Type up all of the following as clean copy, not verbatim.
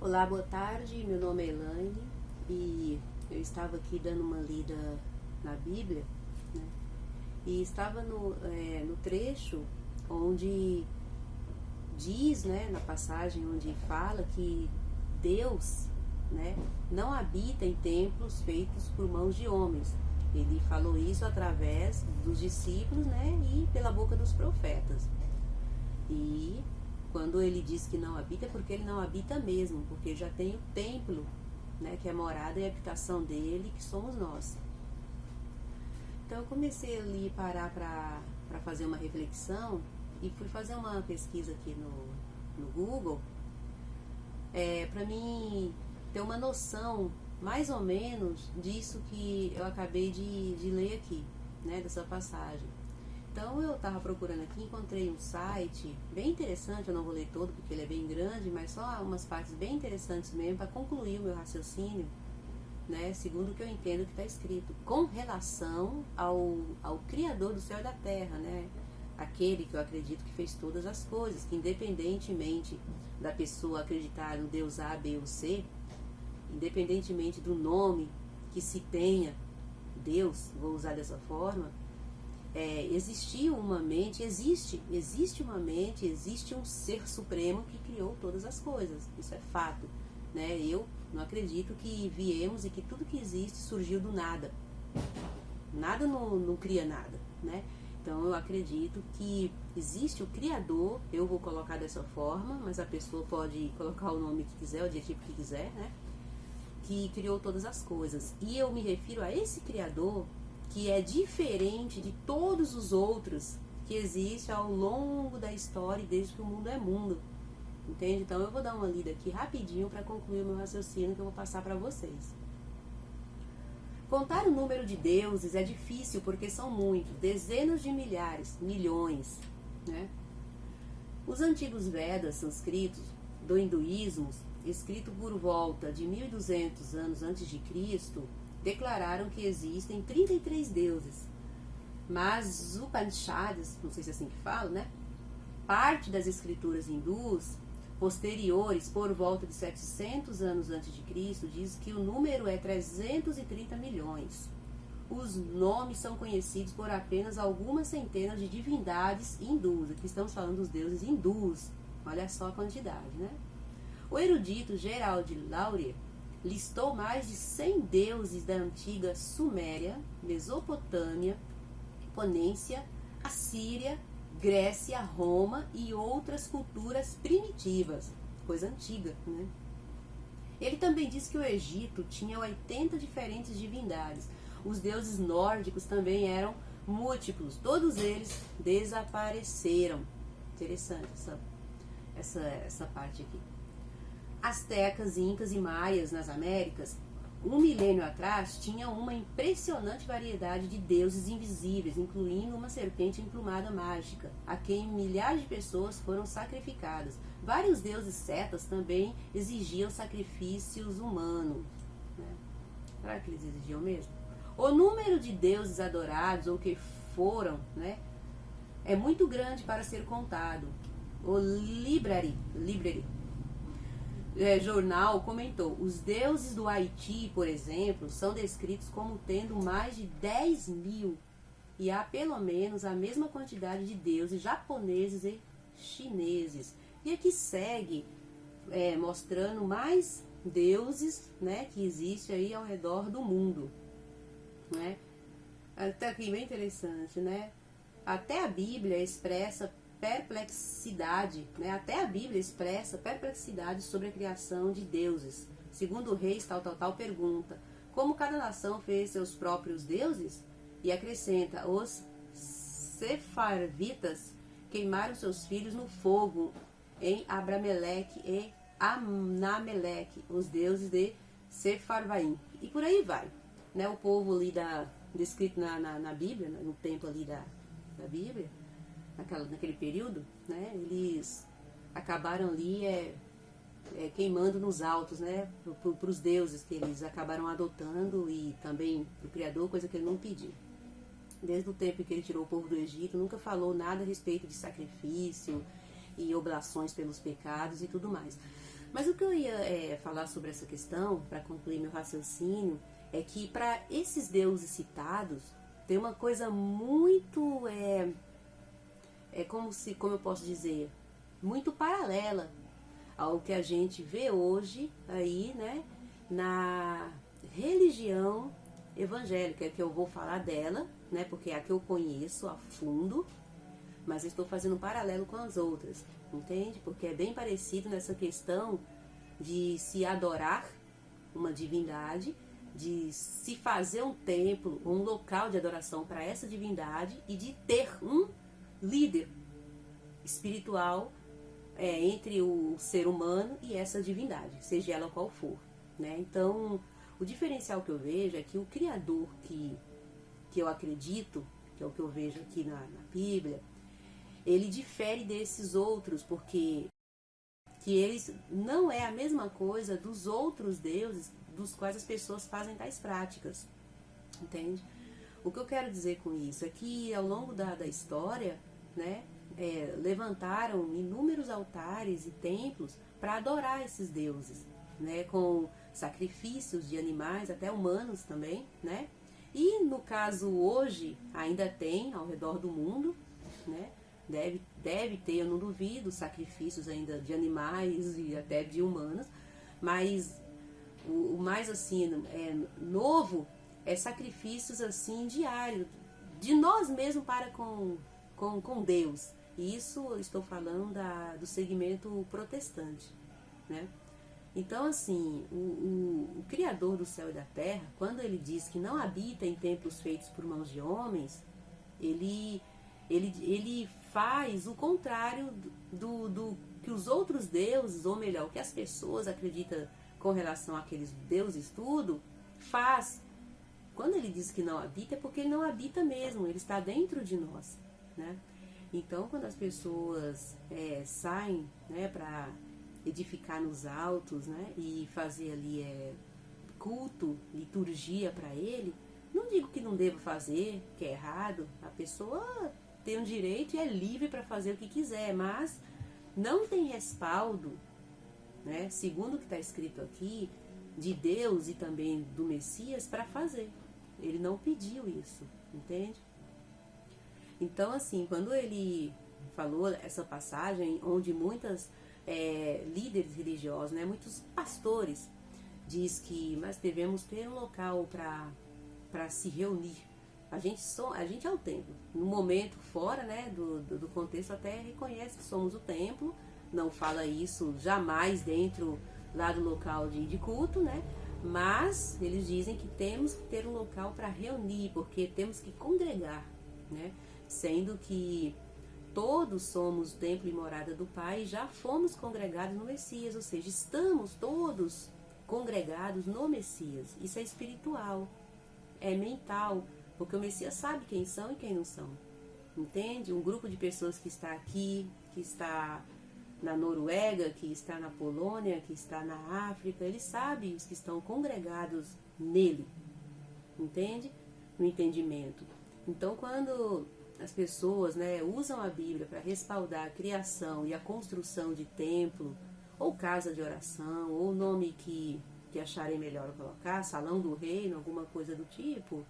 Olá, boa tarde, meu nome é Elaine e eu estava aqui dando uma lida na Bíblia, né? E estava no trecho onde diz, né, na passagem onde fala que Deus, né, não habita em templos feitos por mãos de homens. Ele falou isso através dos discípulos, né, e pela boca dos profetas. E quando ele diz que não habita, é porque ele não habita mesmo, porque já tem o templo, né, que é a morada e a habitação dele, que somos nós. Então eu comecei ali a parar para fazer uma reflexão e fui fazer uma pesquisa aqui no Google, para mim ter uma noção mais ou menos disso que eu acabei de ler aqui, né, dessa passagem. Então eu estava procurando aqui, encontrei um site bem interessante, eu não vou ler todo porque ele é bem grande, mas só umas partes bem interessantes mesmo para concluir o meu raciocínio, né, segundo o que eu entendo que está escrito, com relação ao Criador do céu e da terra, né, aquele que eu acredito que fez todas as coisas, que independentemente da pessoa acreditar no Deus A, B ou C, independentemente do nome que se tenha, Deus, vou usar dessa forma, existe uma mente, existe uma mente, existe um ser supremo que criou todas as coisas, isso é fato, né? Eu não acredito que viemos e que tudo que existe surgiu do nada, nada não cria nada, né? Então eu acredito que existe o Criador, eu vou colocar dessa forma, mas a pessoa pode colocar o nome que quiser, o adjetivo que quiser, né? Que criou todas as coisas, e eu me refiro a esse Criador que é diferente de todos os outros que existem ao longo da história e desde que o mundo é mundo, entende? Então eu vou dar uma lida aqui rapidinho para concluir o meu raciocínio que eu vou passar para vocês. Contar o número de deuses é difícil porque são muitos, dezenas de milhares, milhões, né? Os antigos Vedas sânscritos do hinduísmo, escrito por volta de 1200 anos antes de Cristo, declararam que existem 33 deuses, mas os Upanishads, não sei se é assim que fala, né? Parte das escrituras hindus posteriores, por volta de 700 anos antes de Cristo, diz que o número é 330 milhões. Os nomes são conhecidos por apenas algumas centenas de divindades hindus. Aqui estamos falando dos deuses hindus. Olha só a quantidade, né? O erudito Gerald Laurer listou mais de 100 deuses da antiga Suméria, Mesopotâmia, Ponência, Assíria, Grécia, Roma e outras culturas primitivas, coisa antiga, né? Ele também diz que o Egito tinha 80 diferentes divindades. Os deuses nórdicos também eram múltiplos, todos eles desapareceram. Interessante essa parte aqui. Astecas, incas e maias nas Américas, um milênio atrás, tinham uma impressionante variedade de deuses invisíveis, incluindo uma serpente emplumada mágica, a quem milhares de pessoas foram sacrificadas. Vários deuses celtas também exigiam sacrifícios humanos, né? Será que eles exigiam mesmo? O número de deuses adorados ou que foram, né, é muito grande para ser contado. O Library jornal comentou: os deuses do Haiti, por exemplo, são descritos como tendo mais de 10 mil, e há pelo menos a mesma quantidade de deuses japoneses e chineses. E aqui segue mostrando mais deuses, né, que existem aí ao redor do mundo, né? Até aqui bem interessante, né? Até a Bíblia expressa perplexidade, né? Até a Bíblia expressa perplexidade sobre a criação de deuses. Segundo o Reis tal pergunta: como cada nação fez seus próprios deuses? E acrescenta: os sefarvitas queimaram seus filhos no fogo em Abrameleque e Anameleque, os deuses de Sefarvaim. E por aí vai, né? O povo ali descrito na Bíblia, no tempo ali da Bíblia, naquele período, né, eles acabaram ali queimando nos altos, né, para os deuses que eles acabaram adotando e também para o Criador, coisa que ele não pediu. Desde o tempo que ele tirou o povo do Egito, nunca falou nada a respeito de sacrifício e oblações pelos pecados e tudo mais. Mas o que eu ia falar sobre essa questão, para concluir meu raciocínio, é que para esses deuses citados, tem uma coisa muito, como eu posso dizer, muito paralela ao que a gente vê hoje aí, né, na religião evangélica, que eu vou falar dela, né, porque é a que eu conheço a fundo, mas estou fazendo um paralelo com as outras, entende? Porque é bem parecido nessa questão de se adorar uma divindade, de se fazer um templo, um local de adoração para essa divindade e de ter um líder espiritual entre o ser humano e essa divindade, seja ela qual for, né? Então, o diferencial que eu vejo é que o Criador que eu acredito, que é o que eu vejo aqui na Bíblia, ele difere desses outros, porque que eles não é a mesma coisa dos outros deuses dos quais as pessoas fazem tais práticas, entende? O que eu quero dizer com isso é que ao longo da história, né, levantaram inúmeros altares e templos para adorar esses deuses, né, com sacrifícios de animais, até humanos também, né? E no caso hoje ainda tem ao redor do mundo, né? Deve ter, eu não duvido, sacrifícios ainda de animais e até de humanos, mas o mais assim novo é sacrifícios assim diários de nós mesmos para com Deus. E isso eu estou falando do segmento protestante, né? Então, assim, o Criador do céu e da terra, quando ele diz que não habita em templos feitos por mãos de homens, ele faz o contrário do que os outros deuses, ou melhor, o que as pessoas acreditam com relação àqueles deuses tudo, faz. Quando ele diz que não habita, é porque ele não habita mesmo, ele está dentro de nós, né? Então, quando as pessoas saem, né, para edificar nos altos, né, e fazer ali culto, liturgia para ele, não digo que não devo fazer, que é errado, a pessoa tem um direito e é livre para fazer o que quiser, mas não tem respaldo, né, segundo o que está escrito aqui, de Deus e também do Messias para fazer. Ele não pediu isso, entende? Então, assim, quando ele falou essa passagem, onde muitas líderes religiosos, né, muitos pastores, diz que nós devemos ter um local para se reunir. A gente é o templo. No momento fora, né, do contexto, até reconhece que somos o templo, não fala isso jamais dentro lá do local de culto, né? Mas eles dizem que temos que ter um local para reunir, porque temos que congregar, né? Sendo que todos somos templo e morada do Pai, já fomos congregados no Messias, ou seja, estamos todos congregados no Messias. Isso é espiritual, é mental, porque o Messias sabe quem são e quem não são, entende? Um grupo de pessoas que está aqui, que está na Noruega, que está na Polônia, que está na África, ele sabe os que estão congregados nele, entende? No entendimento. Então, quando as pessoas, né, usam a Bíblia para respaldar a criação e a construção de templo, ou casa de oração, ou nome que acharem melhor colocar, salão do reino, alguma coisa do tipo,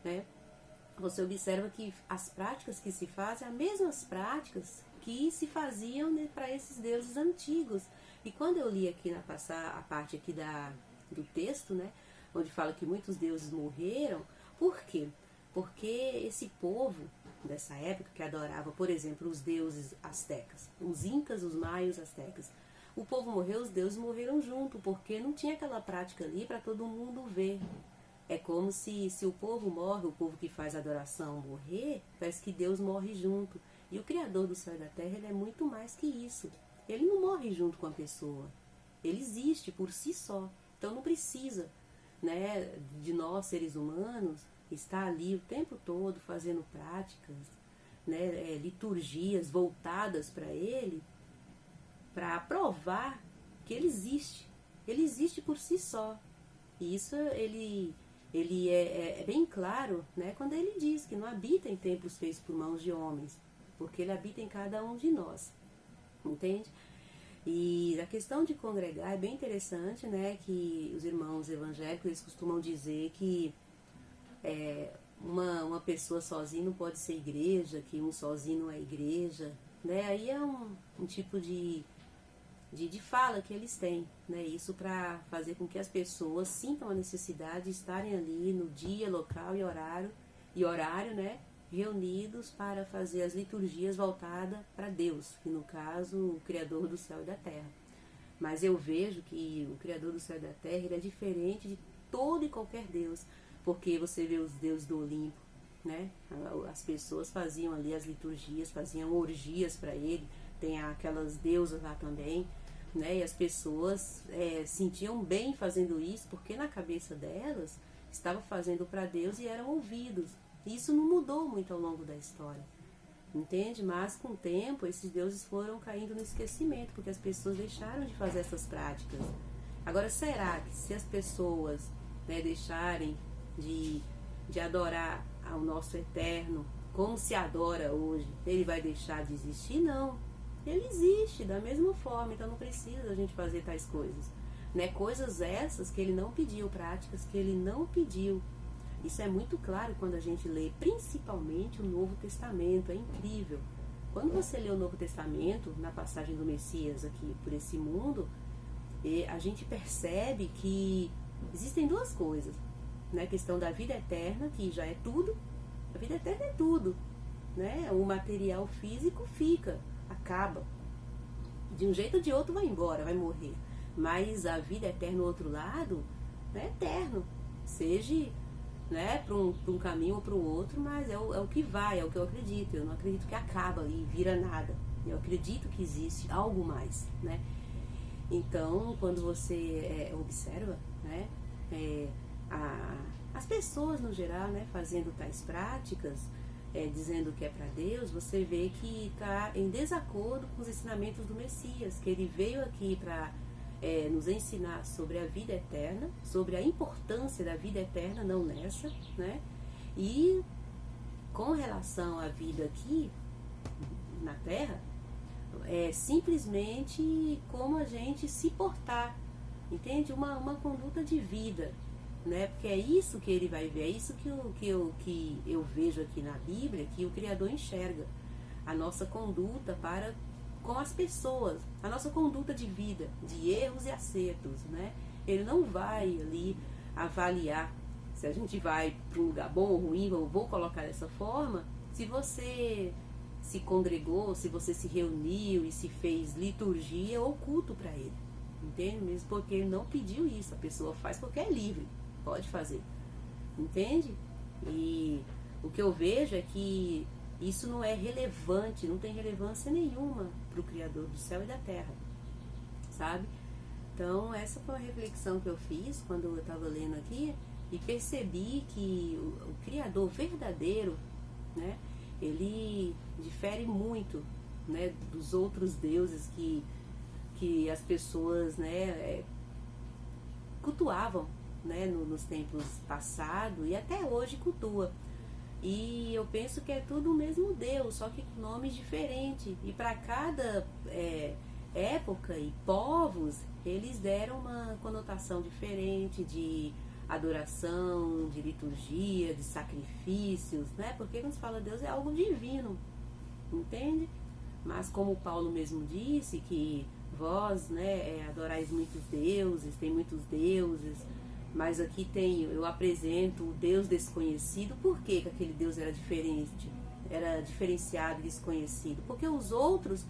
né, você observa que as práticas que se fazem, as mesmas práticas que se faziam, né, para esses deuses antigos. E quando eu li aqui a parte aqui do texto, né, onde fala que muitos deuses morreram, por quê? Porque esse povo dessa época que adorava, por exemplo, os deuses astecas, os incas, os maios, astecas, o povo morreu, os deuses morreram junto, porque não tinha aquela prática ali para todo mundo ver. É como se o povo morre, o povo que faz adoração morrer, parece que Deus morre junto. E o Criador do céu e da terra, ele é muito mais que isso. Ele não morre junto com a pessoa. Ele existe por si só. Então não precisa, né, de nós, seres humanos, estar ali o tempo todo fazendo práticas, né, liturgias voltadas para ele, para provar que ele existe. Ele existe por si só. E isso ele é bem claro, né, quando ele diz que não habita em templos feitos por mãos de homens, porque ele habita em cada um de nós, entende? E a questão de congregar é bem interessante, né? Que os irmãos evangélicos eles costumam dizer que uma pessoa sozinha não pode ser igreja, que um sozinho não é igreja, né? Aí é um tipo de fala que eles têm, né? Isso para fazer com que as pessoas sintam a necessidade de estarem ali no dia, local e horário, né? Reunidos para fazer as liturgias voltadas para Deus, que no caso o Criador do céu e da terra. Mas eu vejo que o Criador do céu e da terra ele é diferente de todo e qualquer Deus, porque você vê os deuses do Olimpo, né? As pessoas faziam ali as liturgias, faziam orgias para ele, tem aquelas deusas lá também, né? E as pessoas sentiam bem fazendo isso, porque na cabeça delas estava fazendo para Deus e eram ouvidos. Isso não mudou muito ao longo da história, entende? Mas com o tempo esses deuses foram caindo no esquecimento, porque as pessoas deixaram de fazer essas práticas. Agora, será que se as pessoas, né, deixarem de adorar ao nosso Eterno como se adora hoje, ele vai deixar de existir? Não. Ele existe da mesma forma, então não precisa a gente fazer tais coisas, né? Coisas essas que ele não pediu, práticas que ele não pediu. Isso é muito claro quando a gente lê, principalmente o Novo Testamento, é incrível. Quando você lê o Novo Testamento, na passagem do Messias aqui por esse mundo, a gente percebe que existem duas coisas, né? A questão da vida eterna, que já é tudo, a vida eterna é tudo, né? O material físico fica, acaba, de um jeito ou de outro vai embora, vai morrer, mas a vida eterna do outro lado é eterno, seja, né, para um caminho ou para o outro, mas é o que vai, é o que eu acredito. Eu não acredito que acaba e vira nada, eu acredito que existe algo mais, né? Então, quando você observa, né, as pessoas no geral, né, fazendo tais práticas, dizendo que é para Deus, você vê que está em desacordo com os ensinamentos do Messias, que ele veio aqui para nos ensinar sobre a vida eterna, sobre a importância da vida eterna, não nessa, né? E com relação à vida aqui na Terra, simplesmente como a gente se portar, entende? Uma conduta de vida, né? Porque é isso que ele vai ver, é isso que eu vejo aqui na Bíblia, que o Criador enxerga, a nossa conduta para com as pessoas, a nossa conduta de vida, de erros e acertos, né? Ele não vai ali avaliar se a gente vai para um lugar bom ou ruim, eu vou colocar dessa forma, se você se congregou, se você se reuniu e se fez liturgia ou culto para ele, entende? Mesmo porque ele não pediu isso, a pessoa faz porque é livre, pode fazer, entende? E o que eu vejo é que isso não é relevante, não tem relevância nenhuma para o Criador do céu e da terra, sabe? Então essa foi a reflexão que eu fiz quando eu estava lendo aqui e percebi que o Criador verdadeiro, né, ele difere muito, né, dos outros deuses que as pessoas, né, cultuavam, né, nos tempos passados e até hoje cultua. E eu penso que é tudo o mesmo Deus, só que com nomes diferentes. E para cada época e povos, eles deram uma conotação diferente de adoração, de liturgia, de sacrifícios, né? Porque quando se fala Deus é algo divino, entende? Mas como Paulo mesmo disse, que vós, né, adorais muitos deuses, tem muitos deuses, mas aqui eu apresento o Deus desconhecido. Por que aquele Deus era diferente, era diferenciado e desconhecido? Porque os outros,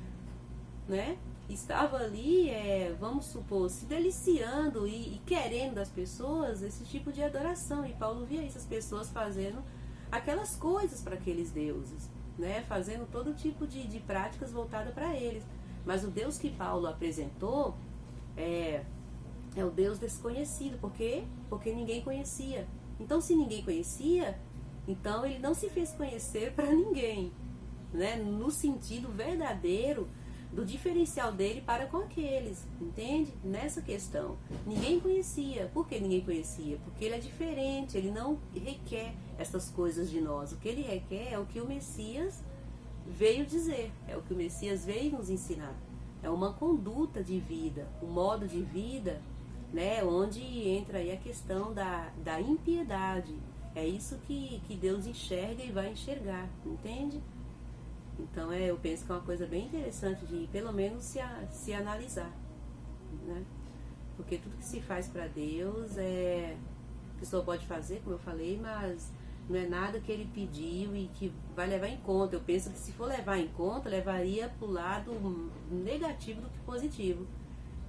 né, estavam ali, vamos supor, se deliciando e querendo das pessoas esse tipo de adoração. E Paulo via isso, as pessoas fazendo aquelas coisas para aqueles deuses, né, fazendo todo tipo de práticas voltadas para eles. Mas o Deus que Paulo apresentou é o Deus desconhecido. Por quê? Porque ninguém conhecia. Então, se ninguém conhecia, então ele não se fez conhecer para ninguém, né? No sentido verdadeiro do diferencial dele para com aqueles, entende? Nessa questão, ninguém conhecia. Por que ninguém conhecia? Porque ele é diferente, ele não requer essas coisas de nós. O que ele requer é o que o Messias veio dizer, é o que o Messias veio nos ensinar, é uma conduta de vida, um modo de vida, né, onde entra aí a questão da impiedade. É isso que Deus enxerga e vai enxergar, entende? Então eu penso que é uma coisa bem interessante de pelo menos se analisar, né? Porque tudo que se faz para Deus a pessoa pode fazer, como eu falei, mas não é nada que ele pediu e que vai levar em conta. Eu penso que se for levar em conta, levaria para o lado negativo do que positivo,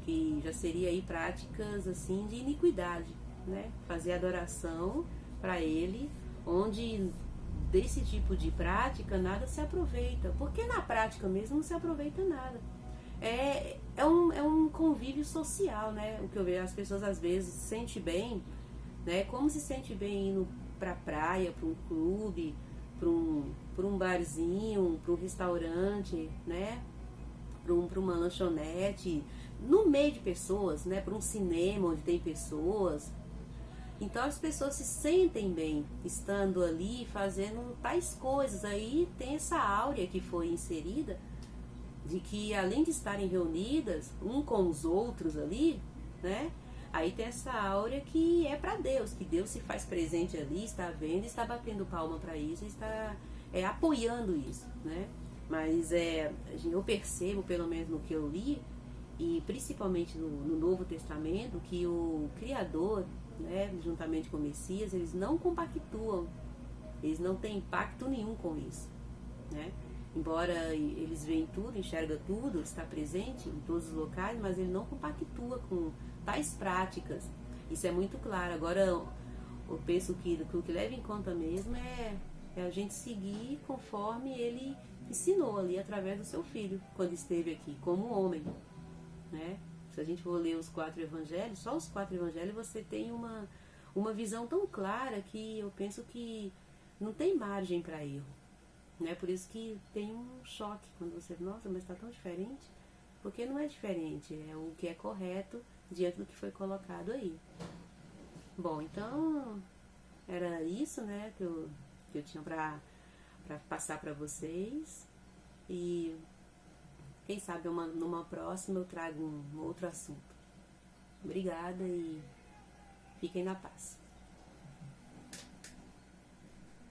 que já seria aí práticas assim de iniquidade, né? Fazer adoração para ele, onde desse tipo de prática nada se aproveita, porque na prática mesmo não se aproveita nada. É um convívio social, né? O que eu vejo, as pessoas às vezes se sentem bem, né? Como se sente bem indo pra praia, para um clube, para um barzinho, para um restaurante, né? Para uma lanchonete, no meio de pessoas, né? Para um cinema onde tem pessoas. Então as pessoas se sentem bem estando ali fazendo tais coisas. Aí tem essa áurea que foi inserida de que além de estarem reunidas um com os outros ali, né? Aí tem essa áurea que é para Deus, que Deus se faz presente ali, está vendo, está batendo palma para isso, está apoiando isso, né? Mas eu percebo, pelo menos no que eu li, e principalmente no Novo Testamento, que o Criador, né, juntamente com o Messias, eles não compactuam, eles não têm impacto nenhum com isso, né? Embora eles veem tudo, enxergam tudo, está presente em todos os locais, mas ele não compactua com tais práticas. Isso é muito claro. Agora, eu penso que o que leva em conta mesmo é a gente seguir conforme ele ensinou ali através do seu filho, quando esteve aqui, como homem, né? Se a gente for ler os 4 evangelhos, só os 4 evangelhos, você tem uma visão tão clara que eu penso que não tem margem para erro. Né? Por isso que tem um choque quando você, nossa, mas está tão diferente, porque não é diferente, é o que é correto diante do que foi colocado aí. Bom, então era isso, né, que eu tinha para passar para vocês, e quem sabe numa próxima eu trago um outro assunto. Obrigada e fiquem na paz.